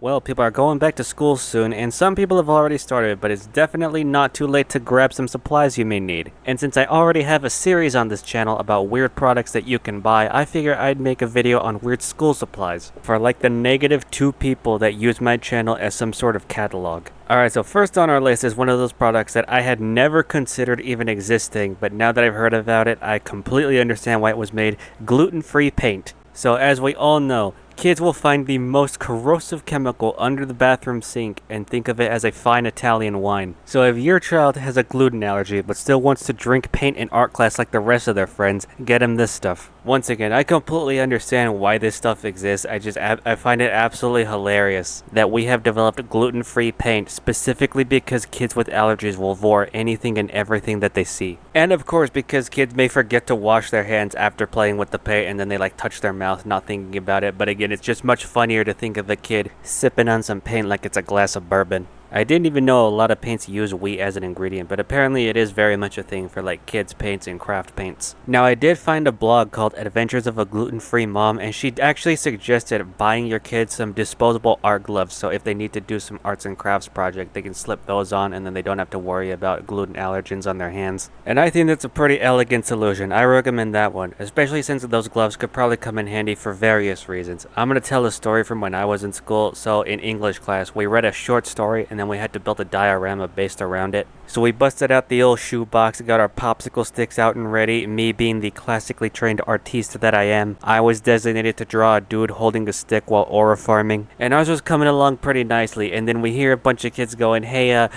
Well, people are going back to school soon, and some people have already started, but it's definitely not too late to grab some supplies you may need. And since I already have a series on this channel about weird products that you can buy, I figure I'd make a video on weird school supplies for like the -2 people that use my channel as some sort of catalog. Alright, so first on our list is one of those products that I had never considered even existing, but now that I've heard about it, I completely understand why it was made: gluten-free paint. So as we all know, kids will find the most corrosive chemical under the bathroom sink and think of it as a fine Italian wine. So if your child has a gluten allergy but still wants to drink paint in art class like the rest of their friends, get him this stuff. Once again, I completely understand why this stuff exists. I find it absolutely hilarious that we have developed gluten-free paint specifically because kids with allergies will vor anything and everything that they see. And of course, because kids may forget to wash their hands after playing with the paint and then they like touch their mouth not thinking about it. But again, it's just much funnier to think of a kid sipping on some paint like it's a glass of bourbon. I didn't even know a lot of paints use wheat as an ingredient, but apparently it is very much a thing for like kids paints and craft paints. Now I did find a blog called Adventures of a Gluten-Free Mom, and she actually suggested buying your kids some disposable art gloves, so if they need to do some arts and crafts project, they can slip those on and then they don't have to worry about gluten allergens on their hands. And I think that's a pretty elegant solution. I recommend that one, especially since those gloves could probably come in handy for various reasons. I'm going to tell a story from when I was in school. So in English class, we read a short story and then we had to build a diorama based around it. So we busted out the old shoebox, got our popsicle sticks out and ready. Me being the classically trained artiste that I am, I was designated to draw a dude holding a stick while aura farming. And ours was coming along pretty nicely. And then we hear a bunch of kids going, "Hey,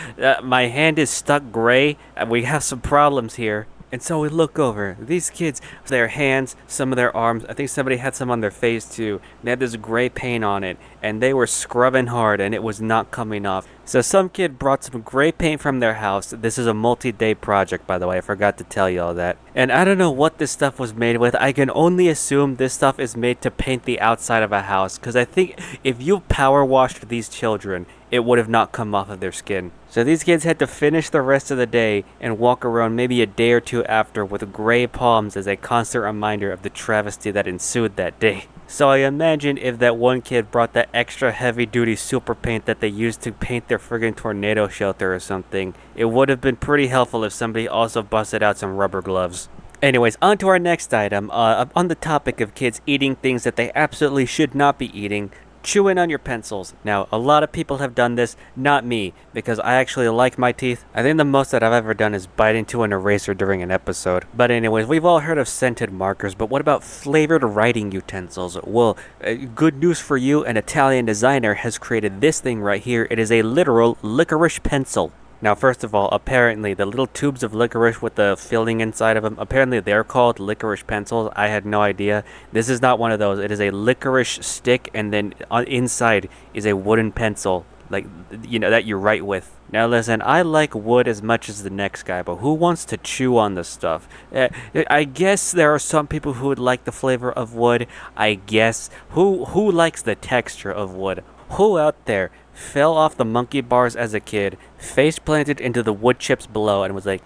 my hand is stuck gray. We have some problems here." And so we look over. These kids, their hands, some of their arms, I think somebody had some on their face too. They had this gray paint on it, and they were scrubbing hard, and it was not coming off. So some kid brought some gray paint from their house. This is a multi-day project, by the way. I forgot to tell you all that. And I don't know what this stuff was made with. I can only assume this stuff is made to paint the outside of a house, because I think if you power washed these children, it would have not come off of their skin. So these kids had to finish the rest of the day and walk around maybe a day or two after with gray palms as a constant reminder of the travesty that ensued that day. So I imagine if that one kid brought that extra heavy-duty super paint that they used to paint their friggin' tornado shelter or something, it would have been pretty helpful if somebody also busted out some rubber gloves. Anyways, on to our next item. On the topic of kids eating things that they absolutely should not be eating, chewing on your pencils. Now, a lot of people have done this, not me, because I actually like my teeth. I think the most that I've ever done is bite into an eraser during an episode. But anyways, we've all heard of scented markers, but what about flavored writing utensils? Well, good news for you, an Italian designer has created this thing right here. It is a literal licorice pencil. Now, first of all, apparently the little tubes of licorice with the filling inside of them, apparently they're called licorice pencils. I had no idea. This is not one of those. It is a licorice stick, and then inside is a wooden pencil, like, you know, that you write with. Now listen, I like wood as much as the next guy, but who wants to chew on this stuff? I guess there are some people who would like the flavor of wood. I guess. Who likes the texture of wood? Who out there fell off the monkey bars as a kid, face planted into the wood chips below, and was like,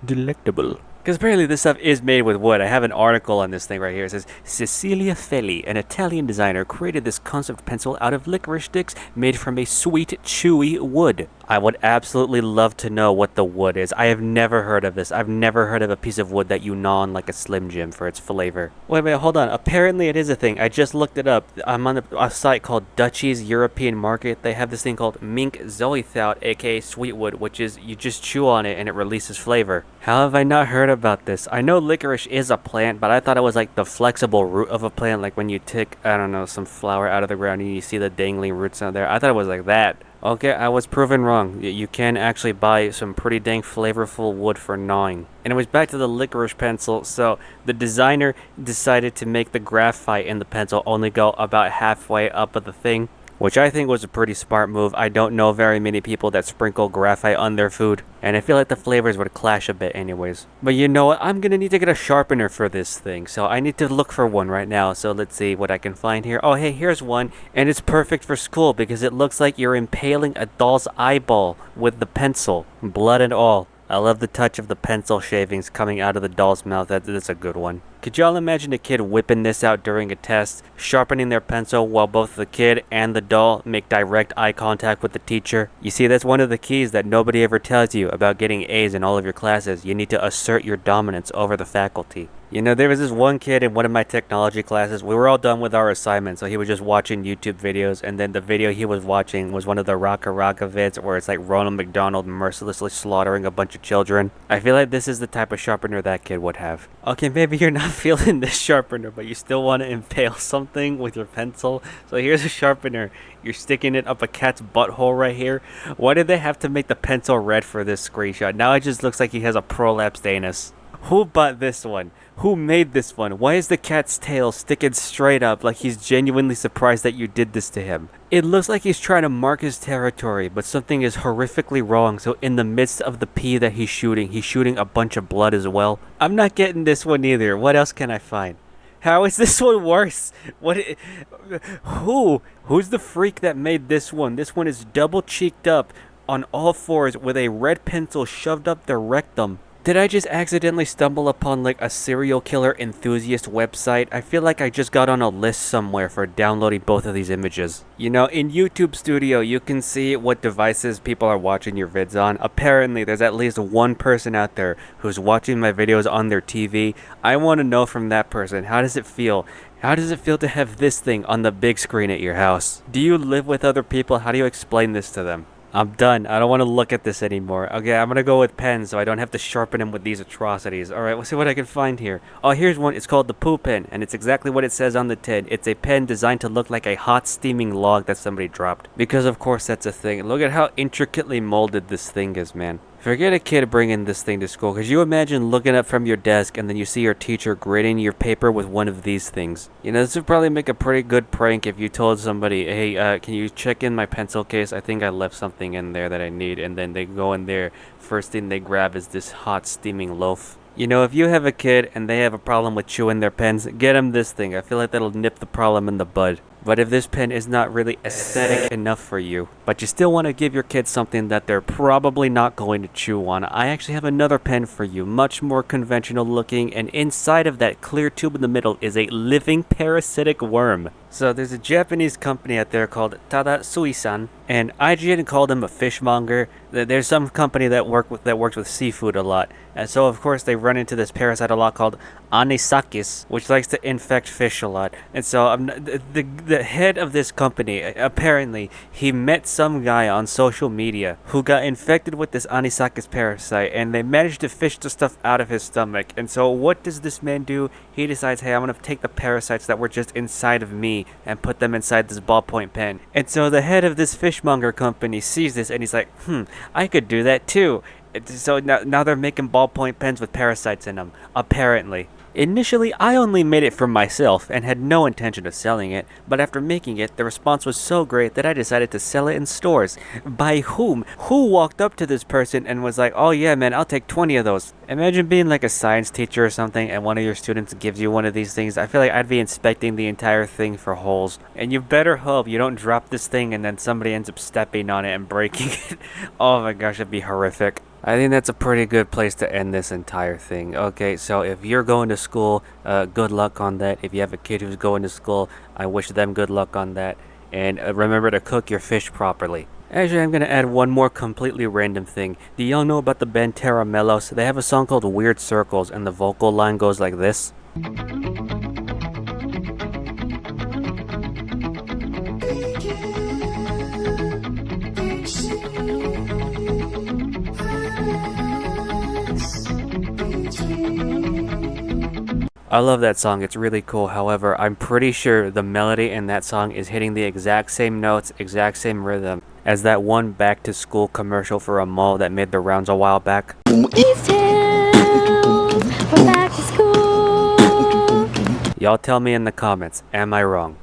delectable? Because apparently this stuff is made with wood. I have an article on this thing right here. It says, Cecilia Felli, an Italian designer, created this concept pencil out of licorice sticks made from a sweet, chewy wood. I would absolutely love to know what the wood is. I have never heard of this. I've never heard of a piece of wood that you gnaw on like a Slim Jim for its flavor. Wait, hold on. Apparently it is a thing. I just looked it up. I'm on a site called Dutchie's European Market. They have this thing called Mink Zoethout, aka Sweetwood, which is you just chew on it and it releases flavor. How have I not heard about this? I know licorice is a plant, but I thought it was like the flexible root of a plant, like when you take, I don't know, some flower out of the ground and you see the dangling roots out there. I thought it was like that. Okay, I was proven wrong. You can actually buy some pretty dang flavorful wood for gnawing. Anyways, back to the licorice pencil. So the designer decided to make the graphite in the pencil only go about halfway up of the thing, which I think was a pretty smart move. I don't know very many people that sprinkle graphite on their food, and I feel like the flavors would clash a bit anyways. But you know what? I'm gonna need to get a sharpener for this thing, so I need to look for one right now. So let's see what I can find here. Oh, hey, here's one, and it's perfect for school because it looks like you're impaling a doll's eyeball with the pencil, blood and all. I love the touch of the pencil shavings coming out of the doll's mouth. That's a good one. Could y'all imagine a kid whipping this out during a test, sharpening their pencil while both the kid and the doll make direct eye contact with the teacher? You see, that's one of the keys that nobody ever tells you about getting A's in all of your classes. You need to assert your dominance over the faculty. You know, there was this one kid in one of my technology classes. We were all done with our assignment, so he was just watching YouTube videos, and then the video he was watching was one of the Raka Raka vids where it's like Ronald McDonald mercilessly slaughtering a bunch of children. I feel like this is the type of sharpener that kid would have. Okay, maybe you're not feeling this sharpener, but you still want to impale something with your pencil. So here's a sharpener. You're sticking it up a cat's butthole right here. Why did they have to make the pencil red for this screenshot? Now it just looks like he has a prolapsed anus. Who bought this one? Who made this one? Why is the cat's tail sticking straight up like he's genuinely surprised that you did this to him? It looks like he's trying to mark his territory, but something is horrifically wrong, so in the midst of the pee that he's shooting a bunch of blood as well. I'm not getting this one either. What else can I find? How is this one worse? Who's the freak that made this one? This one is double cheeked up on all fours with a red pencil shoved up their rectum. Did I just accidentally stumble upon like a serial killer enthusiast website? I feel like I just got on a list somewhere for downloading both of these images. You know, in YouTube Studio, you can see what devices people are watching your vids on. Apparently, there's at least one person out there who's watching my videos on their TV. I want to know from that person, how does it feel? How does it feel to have this thing on the big screen at your house? Do you live with other people? How do you explain this to them? I'm done. I don't want to look at this anymore. Okay, I'm gonna go with pens so I don't have to sharpen them with these atrocities. Alright, let's see what I can find here. Oh, here's one. It's called the Poo Pen, and it's exactly what it says on the tin. It's a pen designed to look like a hot steaming log that somebody dropped. Because of course that's a thing. Look at how intricately molded this thing is, man. Forget a kid bringing this thing to school. Could you imagine looking up from your desk and then you see your teacher grading your paper with one of these things? You know, this would probably make a pretty good prank if you told somebody, hey, can you check in my pencil case? I think I left something in there that I need. And then they go in there. First thing they grab is this hot steaming loaf. You know, if you have a kid and they have a problem with chewing their pens, get them this thing. I feel like that'll nip the problem in the bud. But if this pen is not really aesthetic enough for you, but you still want to give your kids something that they're probably not going to chew on, I actually have another pen for you, much more conventional looking, and inside of that clear tube in the middle is a living parasitic worm. So there's a Japanese company out there called Tada Suisan, and IGN called them a fishmonger. There's some company that works with seafood a lot, and so of course they run into this parasite a lot called anisakis, which likes to infect fish a lot. And so the head of this company, apparently he met some guy on social media who got infected with this anisakis parasite, and they managed to fish the stuff out of his stomach. And so what does this man do? He decides, hey, I'm gonna take the parasites that were just inside of me and put them inside this ballpoint pen. And so the head of this fishmonger company sees this and he's like, I could do that too. So now they're making ballpoint pens with parasites in them, apparently. Initially, I only made it for myself and had no intention of selling it, but after making it, the response was so great that I decided to sell it in stores. By whom? Who walked up to this person and was like, oh yeah man, I'll take 20 of those. Imagine being like a science teacher or something and one of your students gives you one of these things. I feel like I'd be inspecting the entire thing for holes. And you better hope you don't drop this thing and then somebody ends up stepping on it and breaking it. Oh my gosh, it'd be horrific. I think that's a pretty good place to end this entire thing. Okay, so if you're going to school, good luck on that. If you have a kid who's going to school, I wish them good luck on that. And remember to cook your fish properly. Actually, I'm going to add one more completely random thing. Do y'all know about the band Terra Melos? They have a song called Weird Circles, and the vocal line goes like this. I love that song, it's really cool. However, I'm pretty sure the melody in that song is hitting the exact same notes, exact same rhythm as that one back to school commercial for a mall that made the rounds a while back. These tales for back to school. Y'all tell me in the comments, am I wrong?